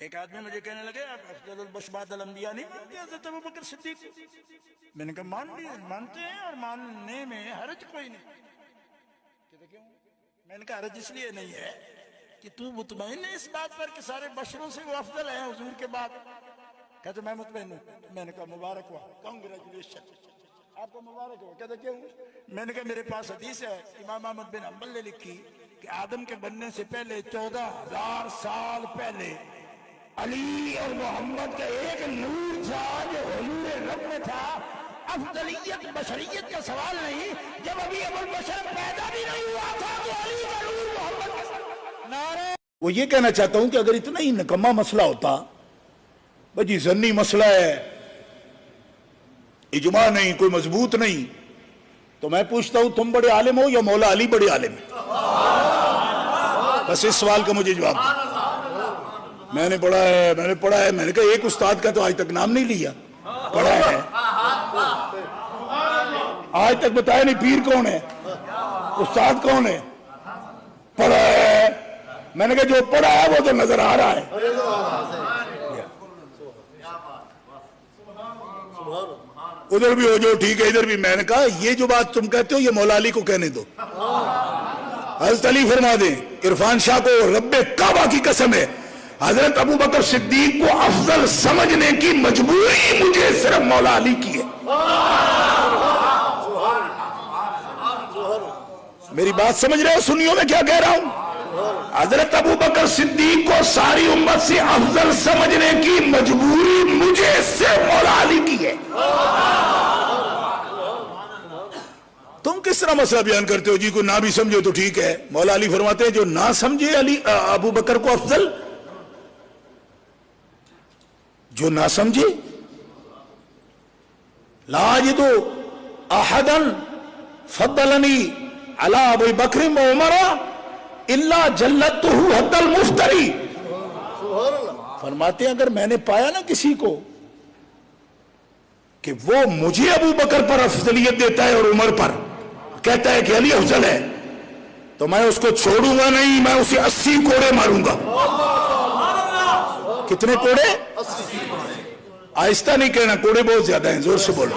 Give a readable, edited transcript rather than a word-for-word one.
ایک آدمی مجھے کہنے لگے آپ افضل البشر بعد الانبیاء نہیں مانتے حضرت ابوبکر صدیق؟ میں نے کہا مانتے ہیں اور ماننے میں حرج کوئی نہیں. کہتے کیوں؟ میں نے کہا حرج اس لیے نہیں ہے کہ تو مطمئن ہے اس بات پر کہ سارے بشروں سے وہ افضل ہیں حضور کے بعد؟ کہتے میں مطمئن ہوں. میں نے کہا مبارک ہوا، کانگریچولیشن، آپ کو مبارک ہو. کہتے کیوں؟ میں نے کہا میرے پاس حدیث ہے امام احمد بن حنبل نے لکھی کہ آدم کے بننے سے پہلے 14,000 سال پہلے علی اور محمد کا ایک نور تھا جو حضور رب میں تھا. افضلیت بشریت کا سوال نہیں، جب ابھی ابو البشر پیدا بھی نہیں ہوا تھا تو علی کا نور محمد کا نعرہ. وہ یہ کہنا چاہتا ہوں کہ اگر اتنا ہی نکما مسئلہ ہوتا، بھائی ضنی مسئلہ ہے، اجماع نہیں، کوئی مضبوط نہیں، تو میں پوچھتا ہوں تم بڑے عالم ہو یا مولا علی بڑے عالم ہے؟ بس اس سوال کا مجھے جواب دو. میں نے پڑھا ہے. میں نے کہا ایک استاد کا تو آج تک نام نہیں لیا. پڑھا ہے، آج تک بتایا نہیں پیر کون ہے، استاد کون ہے. پڑھا ہے. میں نے کہا جو پڑھا ہے وہ تو نظر آ رہا ہے. ادھر بھی ہو جو ٹھیک ہے، ادھر بھی. میں نے کہا یہ جو بات تم کہتے ہو یہ مولا علی کو کہنے دو. حضرت علی فرما دیں، عرفان شاہ کو رب کعبہ کی قسم ہے، حضرت ابوبکر صدیق کو افضل سمجھنے کی مجبوری مجھے صرف مولا علی کی ہے. میری بات سمجھ رہے ہو سنیوں میں کیا کہہ رہا ہوں؟ حضرت ابوبکر صدیق کو ساری امت سے افضل سمجھنے کی مجبوری مجھے صرف مولا علی کی ہے. تم کس طرح مسئلہ بیان کرتے ہو جی کو نہ بھی سمجھو تو ٹھیک ہے. مولا علی فرماتے ہیں جو نہ سمجھے علی ابوبکر کو افضل، جو نہ سمجھے لا اجد احدا فضلنی علی ابی بکر و عمر الا جلدتہ حد المفتری. فرماتے ہیں اگر میں نے پایا نا کسی کو کہ وہ مجھے ابو بکر پر افضلیت دیتا ہے اور عمر پر کہتا ہے کہ علی افضل ہے، تو میں اس کو چھوڑوں گا نہیں، میں اسے 80 کوڑے ماروں گا. کتنے کوڑے؟ آہستہ نہیں کہنا، کوڑے بہت زیادہ ہیں، زور سے بولو.